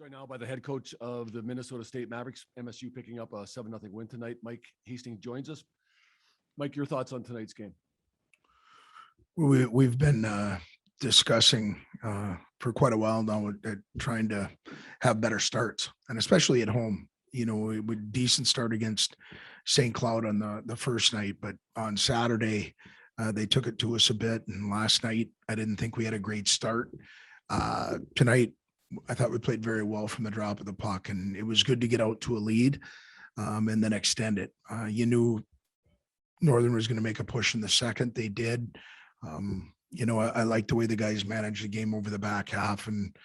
Joined now by the head coach of the Minnesota State Mavericks, MSU, picking up a 7-0 win tonight. Mike Hastings joins us. Mike, your thoughts on tonight's game? We've been discussing for quite a while now at trying to have better starts, and especially at home. You know, we would decent start against St. Cloud on the first night, but on Saturday they took it to us a bit, and last night I didn't think we had a great start. Tonight I thought we played very well from the drop of the puck, and it was good to get out to a lead and then extend it. You knew Northern was going to make a push in the second. They did. You know, I like the way the guys managed the game over the back half, and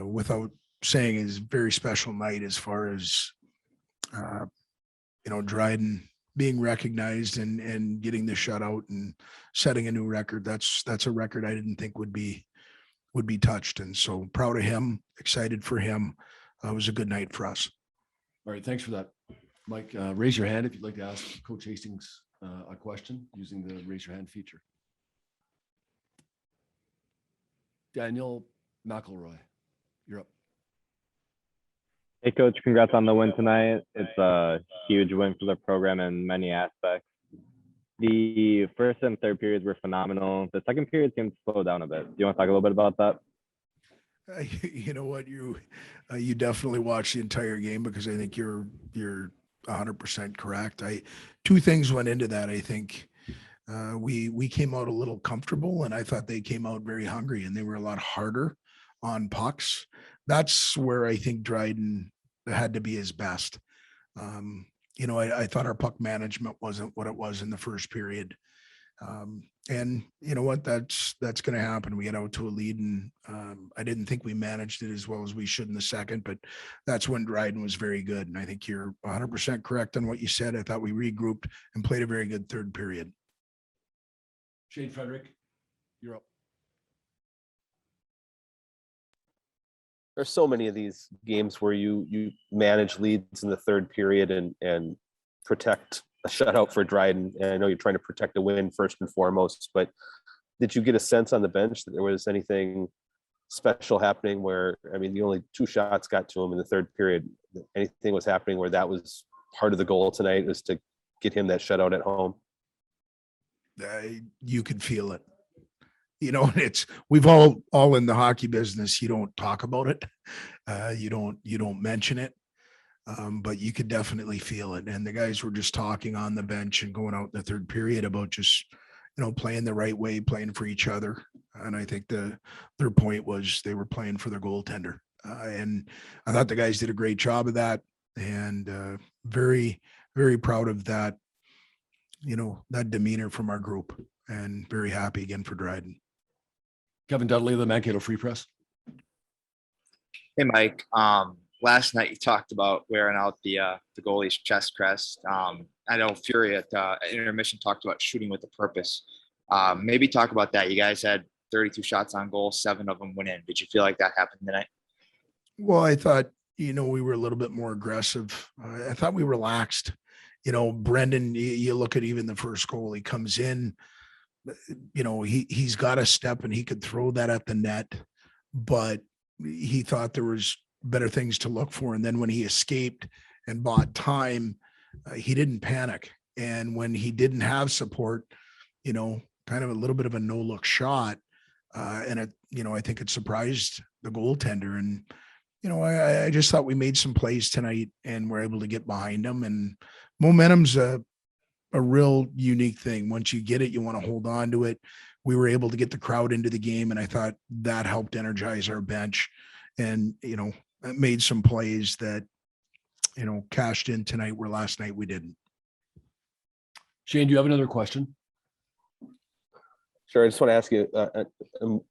without saying, it's a very special night as far as, you know, Dryden being recognized and getting the shutout and setting a new record. That's a record I didn't think would be touched. And so proud of him, excited for him. It was a good night for us. All right, thanks for that. Mike, raise your hand if you'd like to ask Coach Hastings a question using the raise your hand feature. Daniel McElroy, you're up. Hey, Coach, congrats on the win tonight. It's a huge win for the program in many aspects. The first and third periods were phenomenal. The second period seemed to slow down a bit. Do you want to talk a little bit about that? You know what, you definitely watched the entire game, because I think you're 100% correct. Two things went into that. I think we came out a little comfortable, and I thought they came out very hungry, and they were a lot harder on pucks. That's where I think Dryden had to be his best. You know, I thought our puck management wasn't what it was in the first period. And you know what, that's going to happen. We get out to a lead, and I didn't think we managed it as well as we should in the second, but that's when Dryden was very good. And I think you're 100% correct on what you said. I thought we regrouped and played a very good third period. Shane Frederick, you're up. There's so many of these games where you manage leads in the third period and protect a shutout for Dryden. And I know you're trying to protect a win first and foremost, but did you get a sense on the bench that there was anything special happening where, I mean, the only two shots got to him in the third period? Anything was happening where that was part of the goal tonight, was to get him that shutout at home? You could feel it. You know, we've all in the hockey business. You don't talk about it. You don't mention it. But you could definitely feel it. And the guys were just talking on the bench and going out in the third period about just, you know, playing the right way, playing for each other. And I think their point was they were playing for their goaltender. And I thought the guys did a great job of that, and very, very proud of that, you know, that demeanor from our group, and very happy again for Dryden. Kevin Dudley, the Mankato Free Press. Hey, Mike. Last night you talked about wearing out the goalie's chest crest. I know Fury at intermission talked about shooting with a purpose. Maybe talk about that. You guys had 32 shots on goal, 7 of them went in. Did you feel like that happened tonight? Well, I thought, you know, we were a little bit more aggressive. I thought we relaxed. You know, Brendan, you look at even the first goal, he comes in, you know, he's got a step and he could throw that at the net, but he thought there was better things to look for. And then when he escaped and bought time, he didn't panic. And when he didn't have support, you know, kind of a little bit of a no look shot. And it, you know, I think it surprised the goaltender. And, you know, I just thought we made some plays tonight and we're able to get behind them. And momentum's a real unique thing. Once you get it, you want to hold on to it. We were able to get the crowd into the game, and I thought that helped energize our bench, and, you know, made some plays that, you know, cashed in tonight where last night we didn't. Shane, do you have another question? Sure. I just want to ask you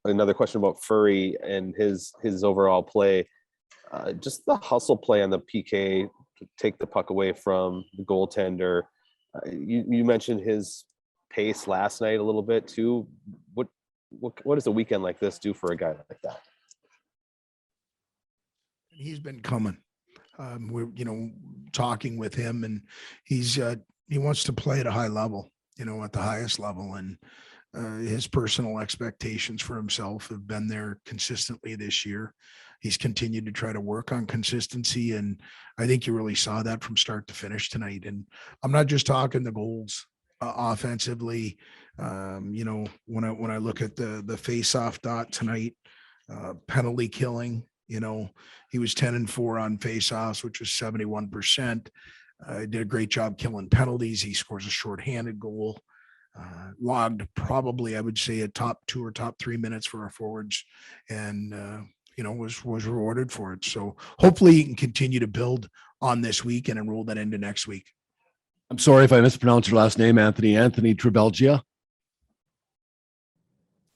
another question about Furry and his overall play. Just the hustle play on the PK to take the puck away from the goaltender. You mentioned his pace last night a little bit too. What does a weekend like this do for a guy like that? He's been coming. We're, you know, talking with him, and he wants to play at a high level, you know, at the highest level. And his personal expectations for himself have been there consistently this year. he's continued to try to work on consistency. And I think you really saw that from start to finish tonight. And I'm not just talking the goals offensively. When I look at the face-off dot tonight, penalty killing, he was 10-4 on face-offs, which was 71%. Did a great job killing penalties. He scores a shorthanded goal. Logged probably, I would say, a top 2 or top 3 minutes for our forwards, and was rewarded for it. So hopefully he can continue to build on this week and roll that into next week. I'm sorry if I mispronounced your last name, Anthony Trebelgia.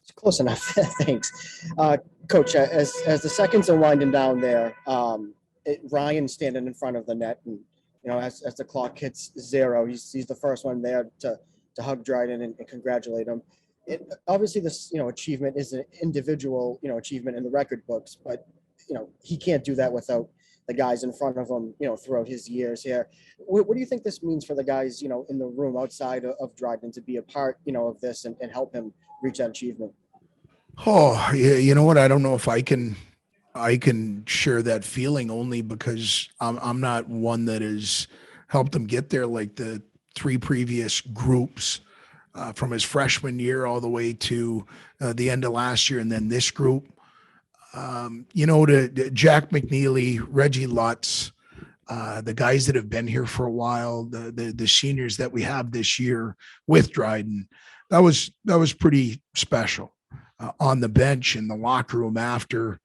It's close enough. Thanks. Coach, as the seconds are winding down there, Ryan standing in front of the net, and as the clock hits 0, he's the first one there to hug Dryden and congratulate him. Obviously this achievement is an individual achievement in the record books, but he can't do that without the guys in front of him throughout his years here. What do you think this means for the guys in the room outside of Dryden to be a part of this and help him reach that achievement? Oh, yeah, you know what? I don't know if I can share that feeling, only because I'm not one that has helped him get there like the 3 previous groups, from his freshman year all the way to the end of last year, and then this group. To Jack McNeely, Reggie Lutz, the guys that have been here for a while, the seniors that we have this year with Dryden, that was pretty special. On the bench, in the locker room after,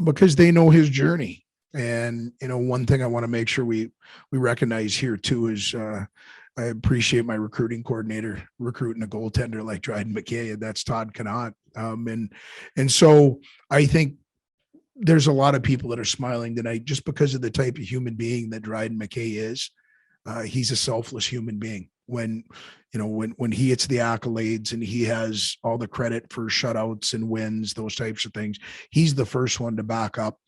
because they know his journey. And one thing I want to make sure we recognize here too is I appreciate my recruiting coordinator recruiting a goaltender like Dryden McKay, and that's Todd Connaught. And so I think there's a lot of people that are smiling tonight just because of the type of human being that Dryden McKay is. He's a selfless human being. When he hits the accolades and he has all the credit for shutouts and wins, those types of things, he's the first one to back up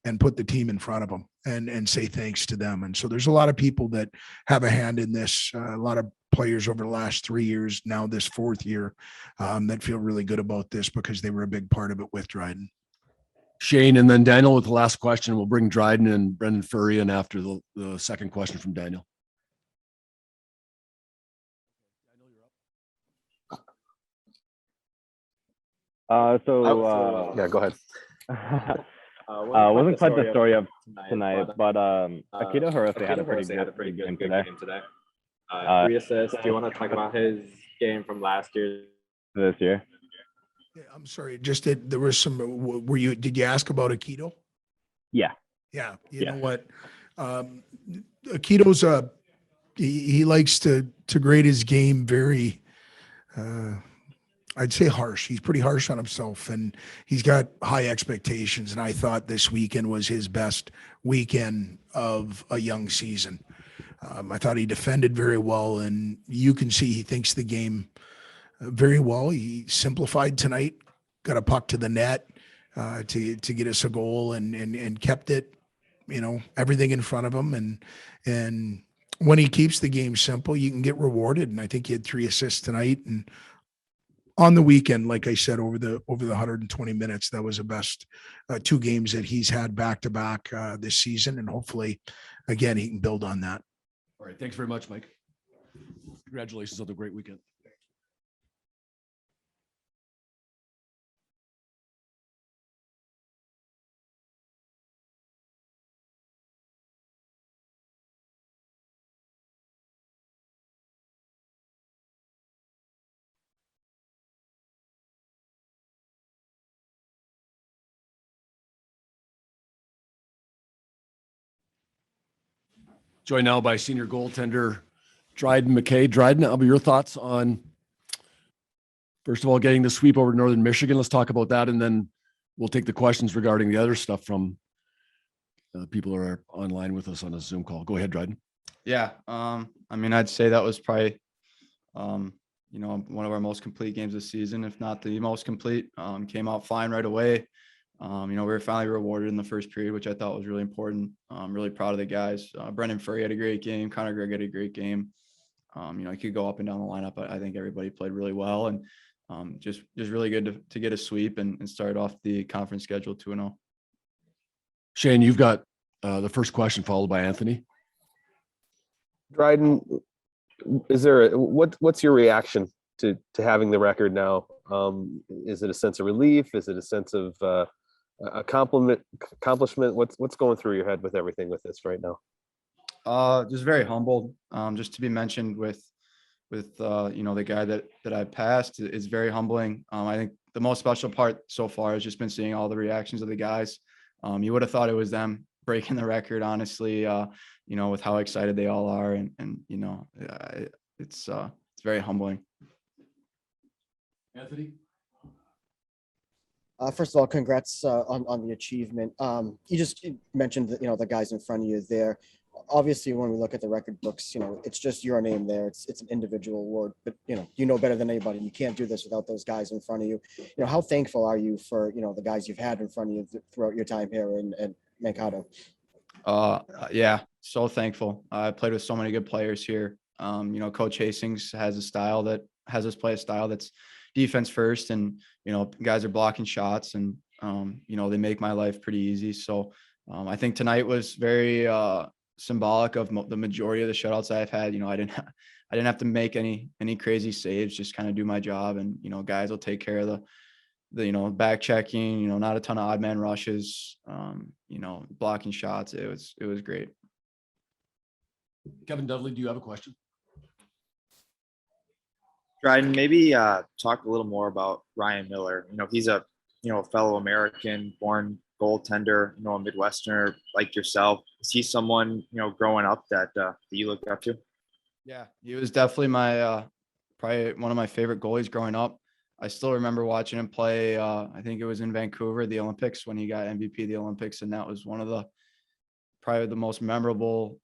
and put the team in front of him and say thanks to them. And so there's a lot of people that have a hand in this, a lot of players over the last 3 years, now this 4th year, that feel really good about this because they were a big part of it with Dryden. Shane, and then Daniel with the last question. We'll bring Dryden and Brendan Furry in after the second question from Daniel. Yeah, go ahead. Wasn't quite the story of tonight, but Akito Hirose had a pretty good game today. 3 assists. Do you want to talk about his game from last year to this year? Yeah, I'm sorry. Just that there was some. Did you ask about Akito? Yeah. Yeah. You know what? Akito's he likes to grade his game very. I'd say harsh. He's pretty harsh on himself, and he's got high expectations. And I thought this weekend was his best weekend of a young season. I thought he defended very well, and you can see he thinks the game very well. He simplified tonight, got a puck to the net to get us a goal, and kept it, everything in front of him. And when he keeps the game simple, you can get rewarded. And I think he had 3 assists tonight. And on the weekend, like I said, over the 120 minutes, that was the best 2 games that he's had back to back this season. And hopefully, again, he can build on that. All right. Thanks very much, Mike. Congratulations on the great weekend. Joined now by senior goaltender Dryden McKay. Dryden, I'll be your thoughts on, first of all, getting the sweep over Northern Michigan. Let's talk about that, and then we'll take the questions regarding the other stuff from people who are online with us on a Zoom call. Go ahead, Dryden. Yeah, I'd say that was probably, one of our most complete games this season, if not the most complete. Came out fine right away. We were finally rewarded in the first period, which I thought was really important. I'm really proud of the guys. Brendan Furry had a great game. Connor Gregg had a great game. You could go up and down the lineup, but I think everybody played really well, and just really good to get a sweep and start off the conference schedule 2-0. Shane, you've got the first question followed by Anthony. Dryden, what's your reaction to having the record now? Is it a sense of relief? Is it a sense of accomplishment? What's going through your head with everything with this right now? Just very humbled. Just to be mentioned with the guy that I passed is very humbling. I think the most special part so far has just been seeing all the reactions of the guys. You would have thought it was them breaking the record, honestly, with how excited they all are. And it's very humbling. Anthony? First of all, congrats on the achievement. You just mentioned the guys in front of you there. Obviously, when we look at the record books, it's just your name there. It's an individual award, but you know better than anybody. You can't do this without those guys in front of you. How thankful are you for the guys you've had in front of you throughout your time here in Mankato? Yeah, so thankful. I played with so many good players here. Coach Hastings has us play a style that's defense first, and guys are blocking shots, and they make my life pretty easy. So I think tonight was very symbolic of the majority of the shutouts I've had. I didn't have to make any crazy saves, just kind of do my job, and guys will take care of the back checking, not a ton of odd man rushes, blocking shots. It was great. Kevin Dudley, do you have a question? Dryden, maybe talk a little more about Ryan Miller. He's a fellow American, born goaltender, a Midwesterner like yourself. Is he someone growing up that you look up to? Yeah, he was definitely my probably one of my favorite goalies growing up. I still remember watching him play. I think it was in Vancouver, the Olympics, when he got MVP of the Olympics, and that was one of probably the most memorable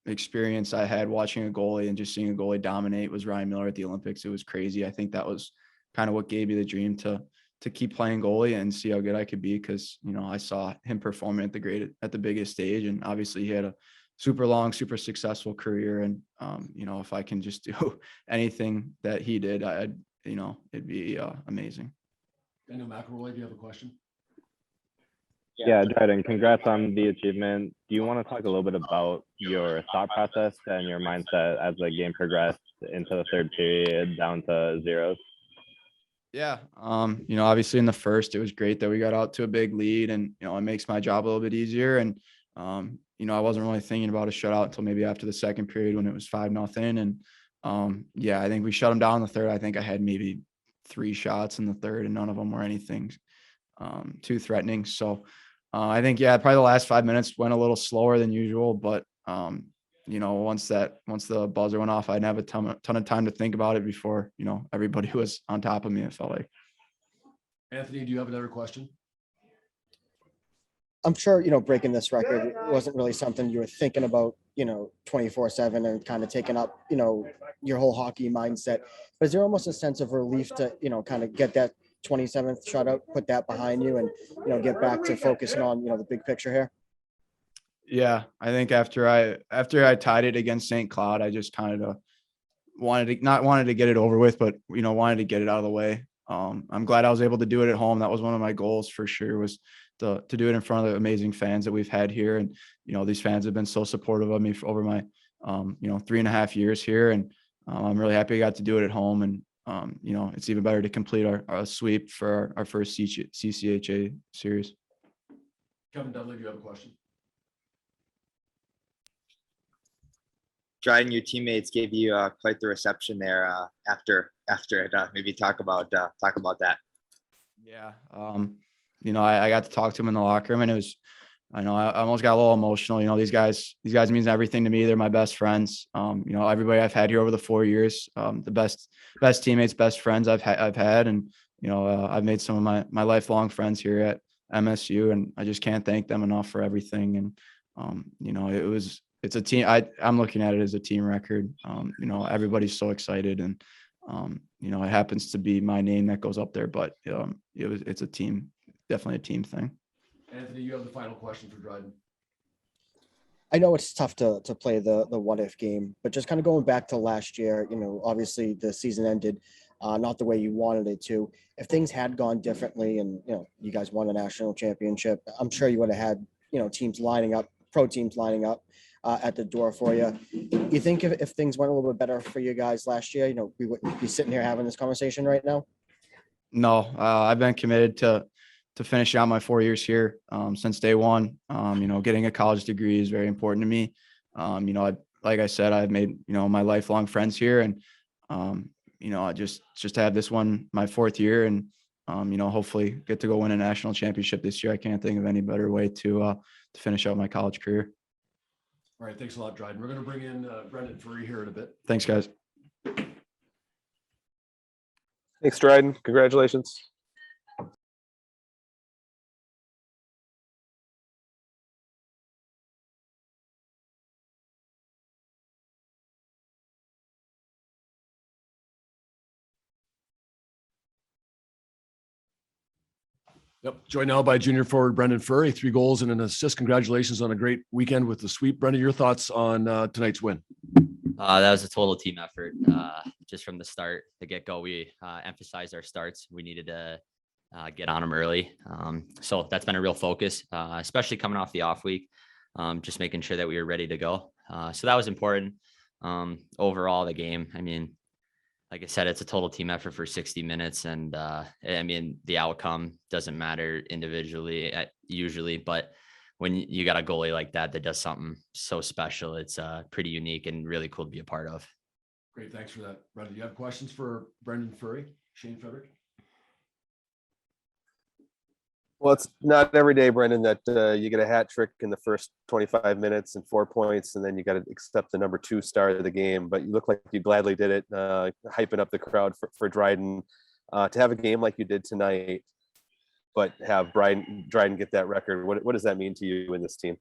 experience I had watching a goalie and just seeing a goalie dominate was Ryan Miller at the Olympics. It was crazy. I think that was kind of what gave me the dream to keep playing goalie and see how good I could be, because I saw him performing at the biggest stage, and obviously he had a super long, super successful career. And if I can just do anything that he did, it'd be amazing. Daniel McElroy, do you have a question? Yeah, Dryden, congrats on the achievement. Do you want to talk a little bit about your thought process and your mindset as the game progressed into the third period down to zeros? Yeah. Obviously in the first, it was great that we got out to a big lead, and, it makes my job a little bit easier. And, I wasn't really thinking about a shutout until maybe after the second period when it was 5-0. And I think we shut them down in the third. I think I had maybe 3 shots in the third, and none of them were anything too threatening. So I think, probably the last 5 minutes went a little slower than usual, but once the buzzer went off, I didn't have a ton of time to think about it before, everybody was on top of me, it felt like. Anthony, do you have another question? I'm sure, breaking this record wasn't really something you were thinking about, 24/7 and kind of taking up, your whole hockey mindset. But is there almost a sense of relief to, kind of get that 27th shutout, put that behind you, and, get back to focusing on, the big picture here? Yeah, I think after I tied it against St. Cloud, I just kind of wanted to get it over with, but wanted to get it out of the way. I'm glad I was able to do it at home. That was one of my goals for sure, was to do it in front of the amazing fans that we've had here. And these fans have been so supportive of me over my 3.5 years here, and I'm really happy I got to do it at home. And it's even better to complete our sweep for our first CCHA series. Kevin Dudley, do you have a question? Dryden, your teammates gave you quite the reception there after it. Maybe talk about that. Yeah. I got to talk to him in the locker room, and it was, I almost got a little emotional. These guys means everything to me. They're my best friends. Everybody I've had here over the 4 years, the best teammates, best friends I've had. And, I've made some of my lifelong friends here at MSU, and I just can't thank them enough for everything. And, it's a team. I'm looking at it as a team record. Everybody's so excited, and, it happens to be my name that goes up there, but it's a team, definitely a team thing. Anthony, you have the final question for Dryden. I know it's tough to play the what if game, but just kind of going back to last year, obviously the season ended not the way you wanted it to. If things had gone differently and, you guys won a national championship, I'm sure you would have had, teams lining up, pro teams lining up at the door for you. You think if things went a little bit better for you guys last year, we wouldn't be sitting here having this conversation right now? No, I've been committed to finish out my 4 years here since day one. Getting a college degree is very important to me. Like I said, I've made, my lifelong friends here, and, I just to have this one, my 4th year, and, hopefully get to go win a national championship this year. I can't think of any better way to finish out my college career. All right. Thanks a lot, Dryden. We're going to bring in Brendan Furry here in a bit. Thanks, guys. Thanks, Dryden. Congratulations. Yep. Joined now by junior forward Brendan Furry, 3 goals and an assist. Congratulations on a great weekend with the sweep. Brendan, your thoughts on tonight's win? That was a total team effort. Just from the start, the get-go, we emphasized our starts. We needed to get on them early. So that's been a real focus, especially coming off the off week, just making sure that we were ready to go. So that was important. Overall, the game, like I said, it's a total team effort for 60 minutes. And the outcome doesn't matter individually usually, but when you got a goalie like that does something so special, it's pretty unique and really cool to be a part of. Great. Thanks for that. Brendan, do you have questions for Brendan Furry? Shane Frederick? Well, it's not every day, Brendan, that you get a hat trick in the first 25 minutes and 4 points, and then you got to accept the number 2 star of the game. But you look like you gladly did it, hyping up the crowd for Dryden. To have a game like you did tonight, but have Dryden get that record, what does that mean to you in this team?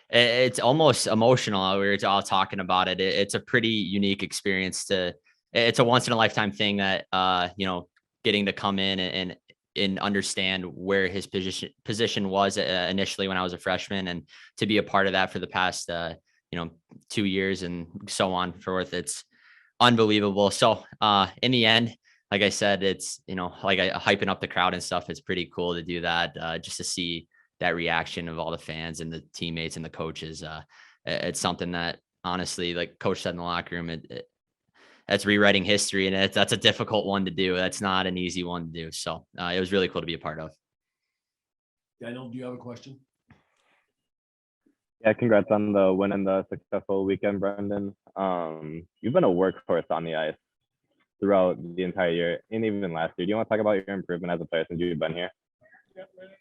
It's almost emotional. We were all talking about it. It's a pretty unique experience. It's a once in a lifetime thing that getting to come in and understand where his position was initially when I was a freshman, and to be a part of that for the past 2 years and so on forth. It's unbelievable. So in the end, like I said, it's hyping up the crowd and stuff. It's pretty cool to do that, just to see that reaction of all the fans and the teammates and the coaches. It's something that honestly, like Coach said in the locker room, that's rewriting history, and that's a difficult one to do. That's not an easy one to do. So it was really cool to be a part of. Daniel, do you have a question? Yeah, congrats on the win and the successful weekend, Brendan. You've been a workhorse on the ice throughout the entire year and even last year. Do you want to talk about your improvement as a player since you've been here?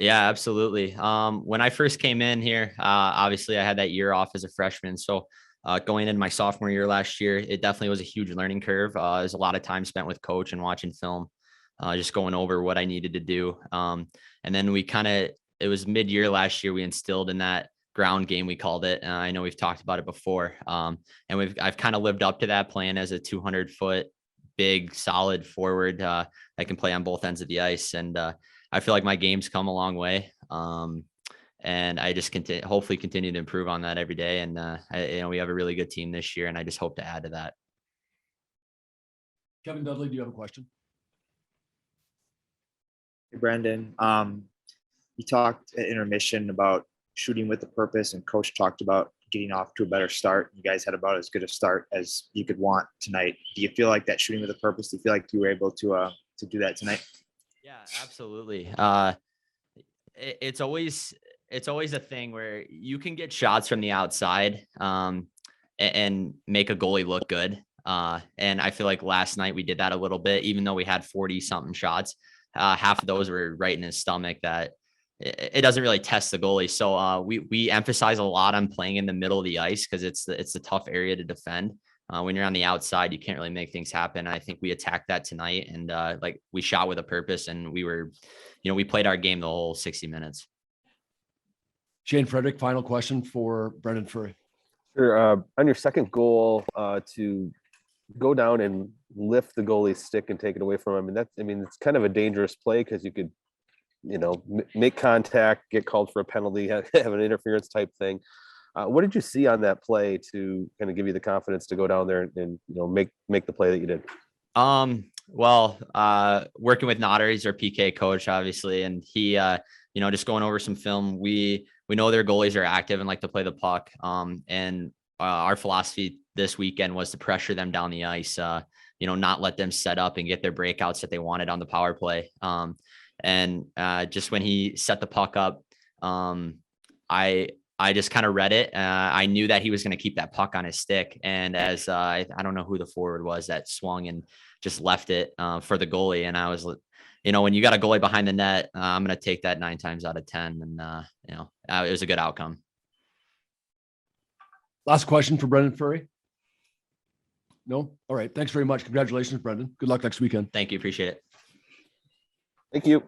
Yeah, absolutely. When I first came in here, obviously I had that year off as a freshman. So going into my sophomore year last year, it definitely was a huge learning curve. There's a lot of time spent with coach and watching film, just going over what I needed to do. And then it was mid-year last year, we instilled in that ground game, we called it. I know we've talked about it before. And I've kind of lived up to that plan as a 200-foot, big, solid forward that can play on both ends of the ice. And I feel like my game's come a long way. And I just hopefully continue to improve on that every day. And we have a really good team this year, and I just hope to add to that. Kevin Dudley, do you have a question? Hey, Brendan, you talked at intermission about shooting with a purpose, and coach talked about getting off to a better start. You guys had about as good a start as you could want tonight. Do you feel like that shooting with a purpose? Do you feel like you were able to do that tonight? Yeah, absolutely. It's always a thing where you can get shots from the outside and make a goalie look good. And I feel like last night we did that a little bit, even though we had 40 something shots. Half of those were right in his stomach that it doesn't really test the goalie. So we emphasize a lot on playing in the middle of the ice because it's a tough area to defend. When you're on the outside, you can't really make things happen. I think we attacked that tonight, and we shot with a purpose, and we played our game the whole 60 minutes. Shane Frederick, final question for Brendan Furry. Sure. On your second goal, to go down and lift the goalie's stick and take it away from him, and it's kind of a dangerous play because you could, make contact, get called for a penalty, have an interference type thing. What did you see on that play to kind of give you the confidence to go down there and make the play that you did? Well, working with Notter, he's our PK coach, obviously, and he, just going over some film. We know their goalies are active and like to play the puck. And our philosophy this weekend was to pressure them down the ice. Not let them set up and get their breakouts that they wanted on the power play. And just when he set the puck up, I just kind of read it. I knew that he was going to keep that puck on his stick. And as I don't know who the forward was that swung and just left it for the goalie. And I was, when you got a goalie behind the net, I'm going to take that 9 times out of 10. And, it was a good outcome. Last question for Brendan Furry. No? All right. Thanks very much. Congratulations, Brendan. Good luck next weekend. Thank you. Appreciate it. Thank you.